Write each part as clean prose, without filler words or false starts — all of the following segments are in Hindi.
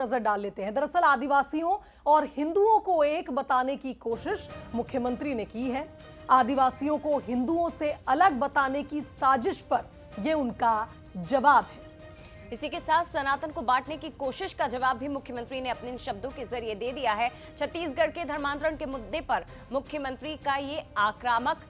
नजर डाल लेते हैं। दरअसल आदिवासियों और हिंदुओं को एक बताने की कोशिश मुख्यमंत्री ने की है। आदिवासियों को हिंदुओं से अलग बताने की साजिश पर यह उनका जवाब है। इसी के साथ सनातन को बांटने की कोशिश का जवाब भी मुख्यमंत्री ने अपने इन शब्दों के जरिए दे दिया है। छत्तीसगढ़ के धर्मांतरण के मुद्दे पर मुख्यमंत्री का ये आक्रामक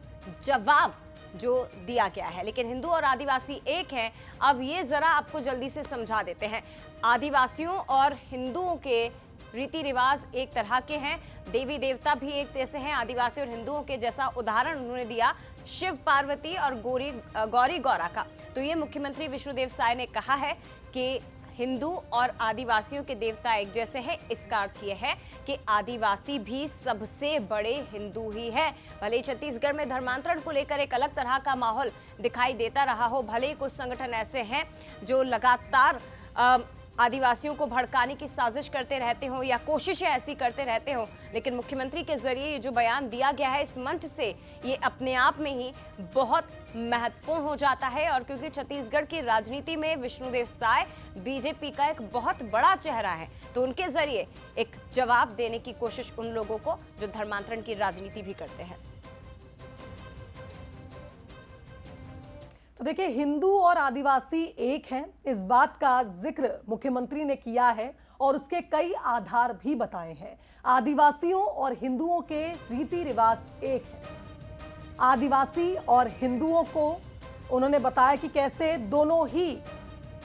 जवाब जो दिया गया है। लेकिन हिंदू और आदिवासी एक हैं, अब ये जरा आपको जल्दी से समझा देते हैं। आदिवासियों और हिंदुओं के रीति रिवाज एक तरह के हैं, देवी देवता भी एक जैसे हैं। आदिवासी और हिंदुओं के जैसा उदाहरण उन्होंने दिया शिव पार्वती और गौरी गौरा का। तो ये मुख्यमंत्री विष्णुदेव साय ने कहा है कि हिंदू और आदिवासियों के देवता एक जैसे हैं। इसका अर्थ यह है कि आदिवासी भी सबसे बड़े हिंदू ही है। भले ही छत्तीसगढ़ में धर्मांतरण को लेकर एक अलग तरह का माहौल दिखाई देता रहा हो, भले ही कुछ संगठन ऐसे हैं जो लगातार आदिवासियों को भड़काने की साजिश करते रहते हो या कोशिशें ऐसी करते रहते हो, लेकिन मुख्यमंत्री के जरिए ये जो बयान दिया गया है इस मंच से, ये अपने आप में ही बहुत महत्वपूर्ण हो जाता है। और क्योंकि छत्तीसगढ़ की राजनीति में विष्णुदेव साय बीजेपी का एक बहुत बड़ा चेहरा है, तो उनके जरिए एक जवाब देने की कोशिश उन लोगों को जो धर्मांतरण की राजनीति भी करते हैं। तो देखिए, हिंदू और आदिवासी एक हैं, इस बात का जिक्र मुख्यमंत्री ने किया है और उसके कई आधार भी बताए हैं। आदिवासियों और हिंदुओं के रीति रिवाज एक है। आदिवासी और हिंदुओं को उन्होंने बताया कि कैसे दोनों ही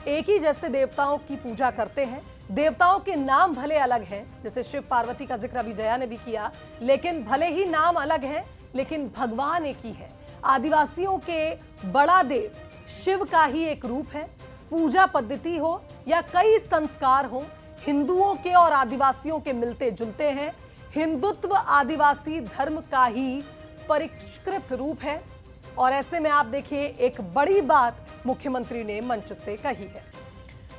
एक ही जैसे देवताओं की पूजा करते हैं। देवताओं के नाम भले अलग हैं, जैसे शिव पार्वती का जिक्र अभी जया ने भी किया, लेकिन भले ही नाम अलग हैं लेकिन भगवान एक ही है। आदिवासियों के बड़ा देव शिव का ही एक रूप है। पूजा पद्धति हो या कई संस्कार हो, हिंदुओं के और आदिवासियों के मिलते जुलते हैं। हिंदुत्व आदिवासी धर्म का ही परिष्कृत रूप है। और ऐसे में आप देखिए, एक बड़ी बात मुख्यमंत्री ने मंच से कही है।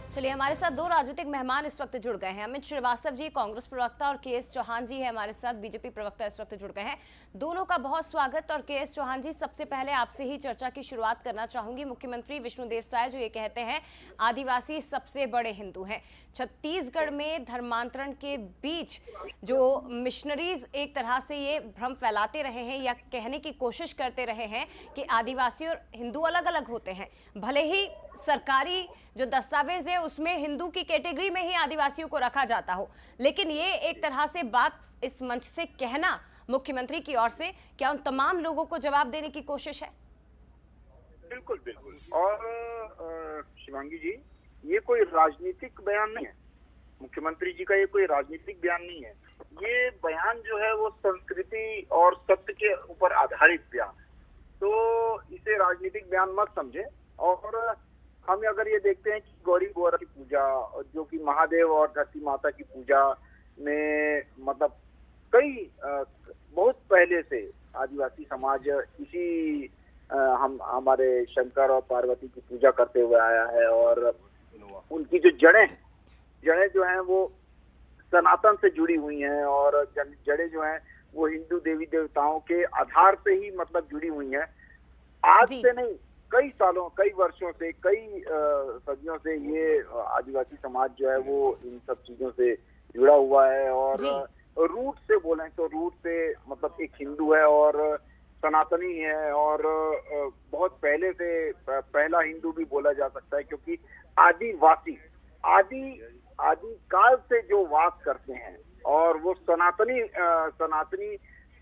चलिए, हमारे साथ दो राजनीतिक मेहमान इस वक्त जुड़ गए हैं। अमित श्रीवास्तव जी कांग्रेस प्रवक्ता और के.एस. चौहान जी है हमारे साथ बीजेपी प्रवक्ता इस वक्त जुड़ गए हैं। दोनों का बहुत स्वागत। और के.एस. चौहान जी, सबसे पहले आपसे ही चर्चा की शुरुआत करना चाहूंगी। मुख्यमंत्री विष्णुदेव साय जो ये कहते हैं आदिवासी सबसे बड़े हिंदू हैं, छत्तीसगढ़ में धर्मांतरण के बीच जो मिशनरीज एक तरह से ये भ्रम फैलाते रहे हैं या कहने की कोशिश करते रहे हैं कि आदिवासी और हिंदू अलग अलग होते हैं, भले ही सरकारी जो दस्तावेज है उसमें हिंदू की कैटेगरी में ही आदिवासियों को रखा जाता हो, लेकिन ये एक तरह से बात इस मंच से कहना मुख्यमंत्री की ओर से, क्या उन तमाम लोगों को जवाब देने की कोशिश है? बिल्कुल बिल्कुल। और शिवांगी जी, ये कोई राजनीतिक बयान नहीं है। मुख्यमंत्री जी का ये कोई राजनीतिक बयान नहीं है। ये बयान जो है वो संस्कृति और सत्य के ऊपर आधारित बयान, तो इसे राजनीतिक बयान मत समझे। और हम अगर ये देखते हैं कि गौरी गौरा की पूजा, जो कि महादेव और धरती माता की पूजा में मतलब कई बहुत पहले से आदिवासी समाज इसी हमारे शंकर और पार्वती की पूजा करते हुए आया है। और उनकी जो जड़ें जो हैं वो सनातन से जुड़ी हुई हैं, और जड़ें जो हैं वो हिंदू देवी देवताओं के आधार पे ही मतलब जुड़ी हुई हैं। आज से नहीं, कई सालों, कई वर्षों से, कई सदियों से ये आदिवासी समाज जो है वो इन सब चीजों से जुड़ा हुआ है। और रूट से बोलें तो रूट से मतलब एक हिंदू है और सनातनी है, और बहुत पहले से पहला हिंदू भी बोला जा सकता है, क्योंकि आदिवासी आदि काल से जो वास करते हैं और वो सनातनी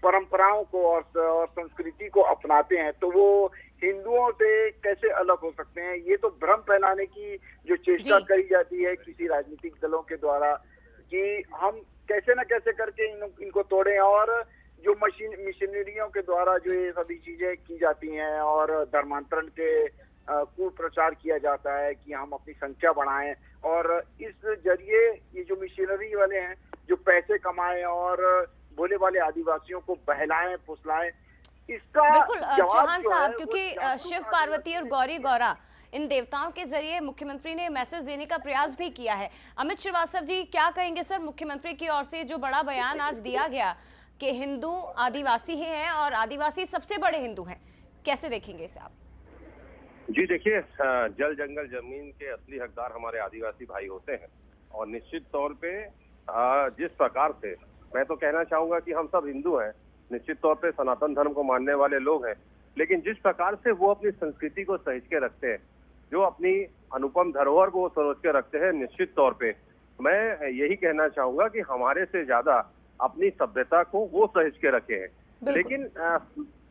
परंपराओं को और संस्कृति को अपनाते हैं, तो वो हिंदुओं से कैसे अलग हो सकते हैं? ये तो भ्रम फैलाने की जो चेष्टा करी जाती है किसी राजनीतिक दलों के द्वारा कि हम कैसे न कैसे करके इनको तोड़ें। और जो मिशनरियों के द्वारा जो ये सभी चीजें की जाती हैं और धर्मांतरण के कुप्रचार किया जाता है कि हम अपनी संख्या बढ़ाएं, और इस जरिए ये जो मिशनरी वाले हैं जो पैसे कमाएं और भोले वाले आदिवासियों को बहलाएं फुसलाएं, इसका बिल्कुल चौहान साहब, क्योंकि शिव पार्वती और गौरी गौरा इन देवताओं के जरिए मुख्यमंत्री ने मैसेज देने का प्रयास भी किया है। अमित श्रीवास्तव जी, क्या कहेंगे सर, मुख्यमंत्री की ओर से जो बड़ा बयान आज दिया गया कि हिंदू आदिवासी ही हैं और आदिवासी सबसे बड़े हिंदू हैं, कैसे देखेंगे इसे आप? जी देखिए, जल जंगल जमीन के असली हकदार हमारे आदिवासी भाई होते हैं और निश्चित तौर पे जिस प्रकार से, मैं तो कहना चाहूंगा कि हम सब हिंदू हैं, निश्चित तौर पे सनातन धर्म को मानने वाले लोग हैं, लेकिन जिस प्रकार से वो अपनी संस्कृति को सहेज के रखते हैं, जो अपनी अनुपम धरोहर को सरोज के रखते हैं, निश्चित तौर पे मैं यही कहना चाहूंगा कि हमारे से ज्यादा अपनी सभ्यता को वो सहेज के रखे हैं। लेकिन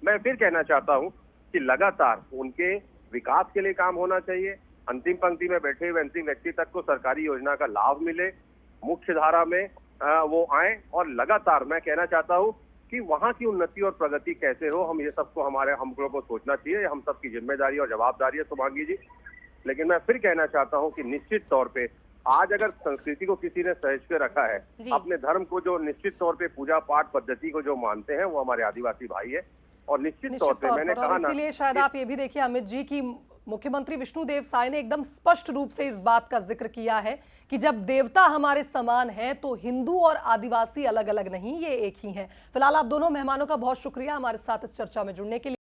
मैं फिर कहना चाहता हूं कि लगातार उनके विकास के लिए काम होना चाहिए। अंतिम पंक्ति में बैठे हुए अंतिम व्यक्ति तक को सरकारी योजना का लाभ मिले, मुख्य धारा में वो आए, और लगातार मैं कहना चाहता हूं कि वहां की उन्नति और प्रगति कैसे हो, हम ये सबको हम लोगों को सोचना चाहिए, हम सबकी जिम्मेदारी और जवाबदारी है शुभांगी जी। लेकिन मैं फिर कहना चाहता हूं कि निश्चित तौर पे आज अगर संस्कृति को किसी ने सहेज के रखा है, अपने धर्म को जो निश्चित तौर पे पूजा पाठ पद्धति को जो मानते हैं, वो हमारे आदिवासी भाई है। और निश्चित तौर पे मैंने कहा ना, इसीलिए शायद आप ये भी देखिए अमित जी की मुख्यमंत्री विष्णुदेव साय ने एकदम स्पष्ट रूप से इस बात का जिक्र किया है कि जब देवता हमारे समान है तो हिंदू और आदिवासी अलग अलग नहीं, ये एक ही हैं। फिलहाल आप दोनों मेहमानों का बहुत शुक्रिया हमारे साथ इस चर्चा में जुड़ने के लिए।